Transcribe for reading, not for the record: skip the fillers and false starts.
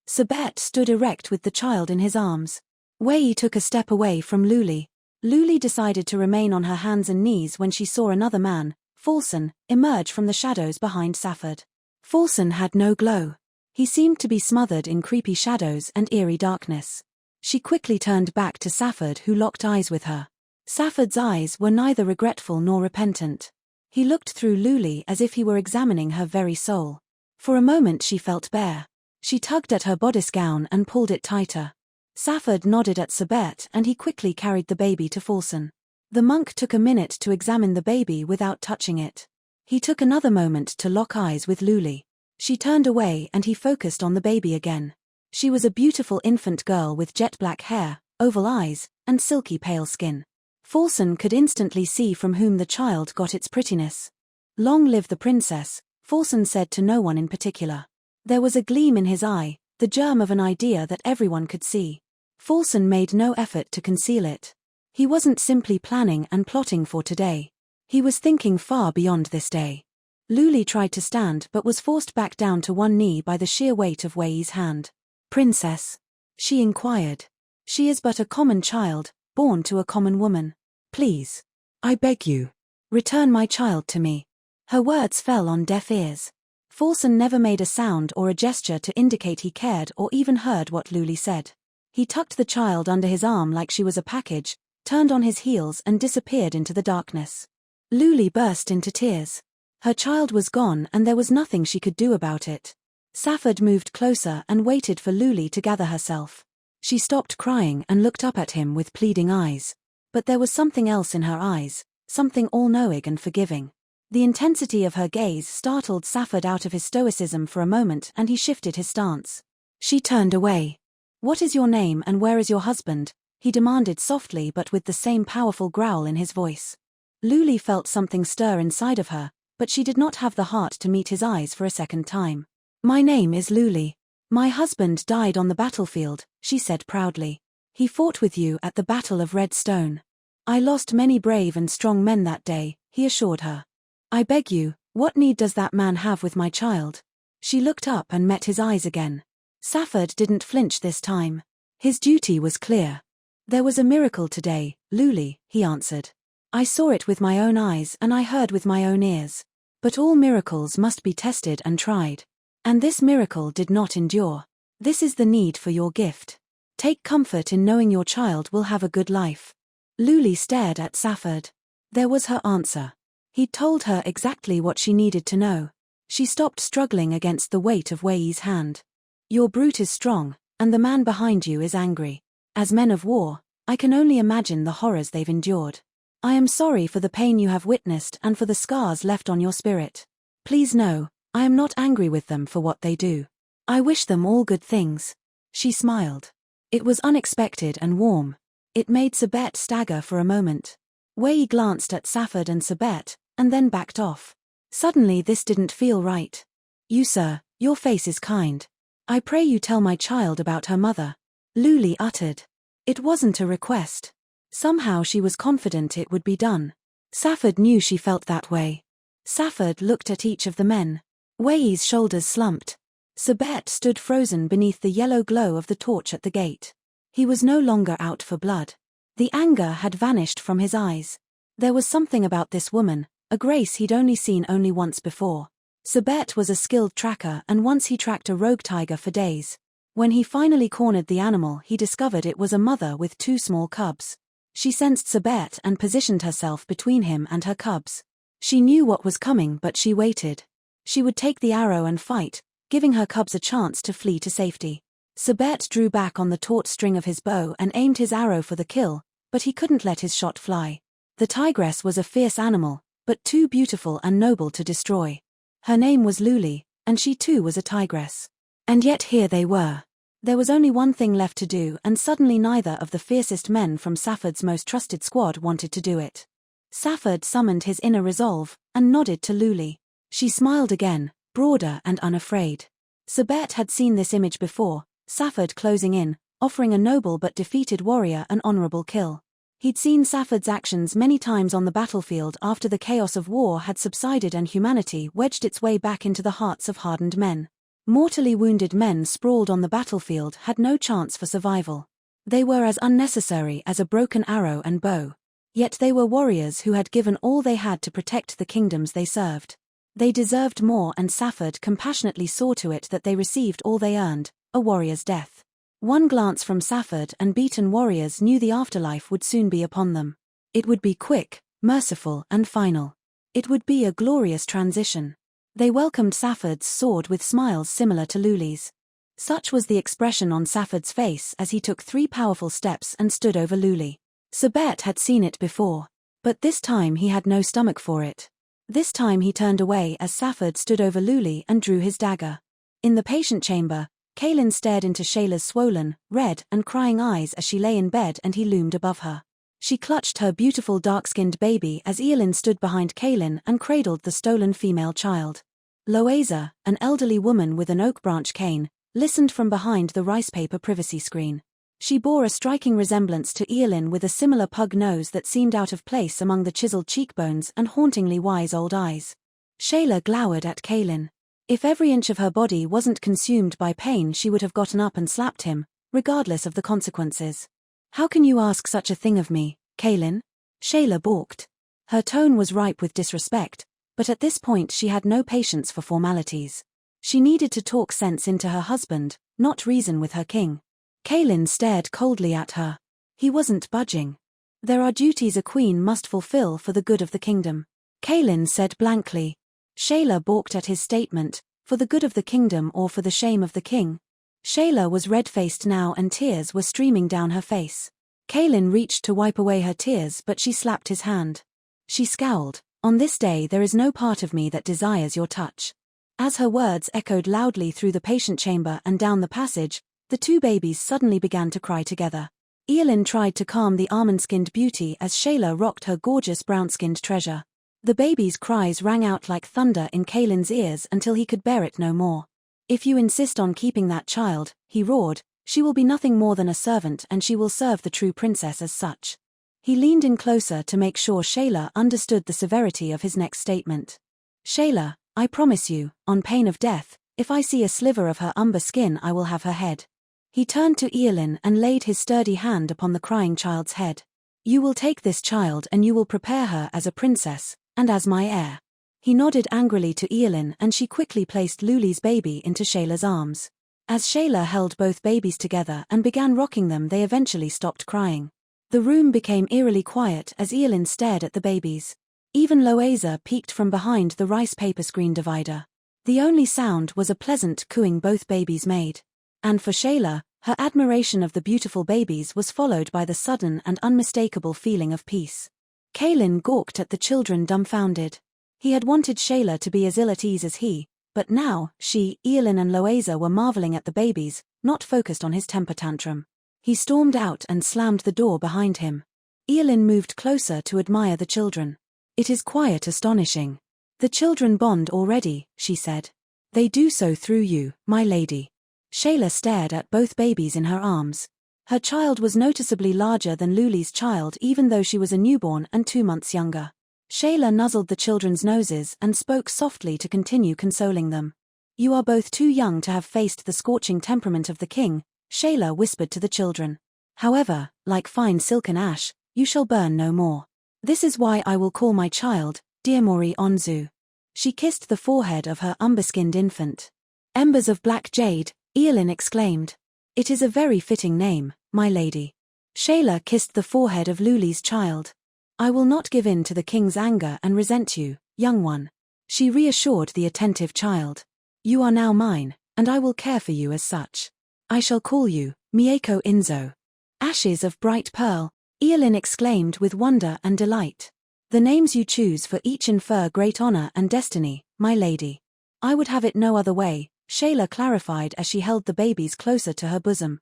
Sabet stood erect with the child in his arms. Wei took a step away from Luli. Luli decided to remain on her hands and knees when she saw another man, Falson, emerge from the shadows behind Safford. Falson had no glow. He seemed to be smothered in creepy shadows and eerie darkness. She quickly turned back to Safford, who locked eyes with her. Safford's eyes were neither regretful nor repentant. He looked through Luli as if he were examining her very soul. For a moment she felt bare. She tugged at her bodice gown and pulled it tighter. Safford nodded at Sabet and he quickly carried the baby to Falson. The monk took a minute to examine the baby without touching it. He took another moment to lock eyes with Luli. She turned away and he focused on the baby again. She was a beautiful infant girl with jet black hair, oval eyes, and silky pale skin. Falson could instantly see from whom the child got its prettiness. "Long live the princess," Falson said to no one in particular. There was a gleam in his eye, the germ of an idea that everyone could see. Falson made no effort to conceal it. He wasn't simply planning and plotting for today. He was thinking far beyond this day. Luli tried to stand but was forced back down to one knee by the sheer weight of Wei's hand. "Princess?" she inquired. "She is but a common child, born to a common woman. Please. I beg you. Return my child to me." Her words fell on deaf ears. Falson never made a sound or a gesture to indicate he cared or even heard what Luli said. He tucked the child under his arm like she was a package, turned on his heels and disappeared into the darkness. Luli burst into tears. Her child was gone and there was nothing she could do about it. Safford moved closer and waited for Luli to gather herself. She stopped crying and looked up at him with pleading eyes. But there was something else in her eyes, something all-knowing and forgiving. The intensity of her gaze startled Safford out of his stoicism for a moment and he shifted his stance. She turned away. "What is your name and where is your husband?" he demanded softly but with the same powerful growl in his voice. Luli felt something stir inside of her, but she did not have the heart to meet his eyes for a second time. "My name is Luli. My husband died on the battlefield," she said proudly. "He fought with you at the Battle of Red Stone. I lost many brave and strong men that day," he assured her. "I beg you, what need does that man have with my child?" She looked up and met his eyes again. Safford didn't flinch this time. His duty was clear. "There was a miracle today, Luli," he answered. "I saw it with my own eyes and I heard with my own ears. But all miracles must be tested and tried. And this miracle did not endure. This is the need for your gift. Take comfort in knowing your child will have a good life." Luli stared at Safford. There was her answer. He'd told her exactly what she needed to know. She stopped struggling against the weight of Wei's hand. "Your brute is strong, and the man behind you is angry. As men of war, I can only imagine the horrors they've endured. I am sorry for the pain you have witnessed and for the scars left on your spirit. Please know, I am not angry with them for what they do. I wish them all good things." She smiled. It was unexpected and warm. It made Sabet stagger for a moment. Wei glanced at Safford and Sabet, and then backed off. Suddenly this didn't feel right. "You sir, your face is kind. I pray you tell my child about her mother," Luli uttered. It wasn't a request. Somehow she was confident it would be done. Safford knew she felt that way. Safford looked at each of the men. Wei's shoulders slumped. Sabet stood frozen beneath the yellow glow of the torch at the gate. He was no longer out for blood. The anger had vanished from his eyes. There was something about this woman, a grace he'd only seen once before. Sabet was a skilled tracker and once he tracked a rogue tiger for days. When he finally cornered the animal he discovered it was a mother with 2 small cubs. She sensed Sabet and positioned herself between him and her cubs. She knew what was coming but she waited. She would take the arrow and fight, giving her cubs a chance to flee to safety. Sabet drew back on the taut string of his bow and aimed his arrow for the kill, but he couldn't let his shot fly. The tigress was a fierce animal, but too beautiful and noble to destroy. Her name was Luli, and she too was a tigress. And yet here they were. There was only one thing left to do and suddenly neither of the fiercest men from Safford's most trusted squad wanted to do it. Safford summoned his inner resolve, and nodded to Luli. She smiled again, broader and unafraid. Sabet had seen this image before, Safford closing in, offering a noble but defeated warrior an honorable kill. He'd seen Safford's actions many times on the battlefield after the chaos of war had subsided and humanity wedged its way back into the hearts of hardened men. Mortally wounded men sprawled on the battlefield had no chance for survival. They were as unnecessary as a broken arrow and bow. Yet they were warriors who had given all they had to protect the kingdoms they served. They deserved more, and Safford compassionately saw to it that they received all they earned, a warrior's death. One glance from Safford and beaten warriors knew the afterlife would soon be upon them. It would be quick, merciful, and final. It would be a glorious transition. They welcomed Safford's sword with smiles similar to Luli's. Such was the expression on Safford's face as he took 3 powerful steps and stood over Luli. Sabet had seen it before. But this time he had no stomach for it. This time he turned away as Safford stood over Luli and drew his dagger. In the patient chamber, Kaelin stared into Shayla's swollen, red, and crying eyes as she lay in bed and he loomed above her. She clutched her beautiful dark-skinned baby as Eowyn stood behind Kaelin and cradled the stolen female child. Loaza, an elderly woman with an oak branch cane, listened from behind the rice paper privacy screen. She bore a striking resemblance to Eowyn with a similar pug nose that seemed out of place among the chiseled cheekbones and hauntingly wise old eyes. Shayla glowered at Kaelin. If every inch of her body wasn't consumed by pain, she would have gotten up and slapped him, regardless of the consequences. "How can you ask such a thing of me, Kaelin?" Shayla balked. Her tone was ripe with disrespect, but at this point she had no patience for formalities. She needed to talk sense into her husband, not reason with her king. Kaelin stared coldly at her. He wasn't budging. "There are duties a queen must fulfill for the good of the kingdom," Kaelin said blankly. Shayla balked at his statement, for the good of the kingdom or for the shame of the king. Shayla was red-faced now and tears were streaming down her face. Kaelin reached to wipe away her tears, but she slapped his hand. She scowled. "On this day there is no part of me that desires your touch." As her words echoed loudly through the patient chamber and down the passage, the 2 babies suddenly began to cry together. Eowyn tried to calm the almond-skinned beauty as Shayla rocked her gorgeous brown-skinned treasure. The babies' cries rang out like thunder in Kaelin's ears until he could bear it no more. "If you insist on keeping that child," he roared, "she will be nothing more than a servant and she will serve the true princess as such." He leaned in closer to make sure Shayla understood the severity of his next statement. "Shayla, I promise you, on pain of death, if I see a sliver of her umber skin I will have her head." He turned to Eowyn and laid his sturdy hand upon the crying child's head. "You will take this child and you will prepare her as a princess, and as my heir." He nodded angrily to Eowyn and she quickly placed Luli's baby into Shayla's arms. As Shayla held both babies together and began rocking them, they eventually stopped crying. The room became eerily quiet as Eowyn stared at the babies. Even Loaza peeked from behind the rice paper screen divider. The only sound was a pleasant cooing both babies made. And for Shayla, her admiration of the beautiful babies was followed by the sudden and unmistakable feeling of peace. Kaelin gawked at the children dumbfounded. He had wanted Shayla to be as ill at ease as he, but now, she, Eowyn and Loaza were marveling at the babies, not focused on his temper tantrum. He stormed out and slammed the door behind him. Eowyn moved closer to admire the children. "It is quite astonishing. The children bond already," she said. "They do so through you, my lady." Shayla stared at both babies in her arms. Her child was noticeably larger than Luli's child even though she was a newborn and 2 months younger. Shayla nuzzled the children's noses and spoke softly to continue consoling them. "You are both too young to have faced the scorching temperament of the king," Shayla whispered to the children. "However, like fine silken ash, you shall burn no more. This is why I will call my child, Diamori Onzu." She kissed the forehead of her umber-skinned infant. "Embers of black jade," Eowyn exclaimed. "It is a very fitting name, my lady." Shayla kissed the forehead of Luli's child. "I will not give in to the king's anger and resent you, young one." She reassured the attentive child. "You are now mine, and I will care for you as such. I shall call you, Mieko Inzo." "Ashes of bright pearl," Eowyn exclaimed with wonder and delight. "The names you choose for each infer great honor and destiny, my lady." "I would have it no other way," Shayla clarified as she held the babies closer to her bosom.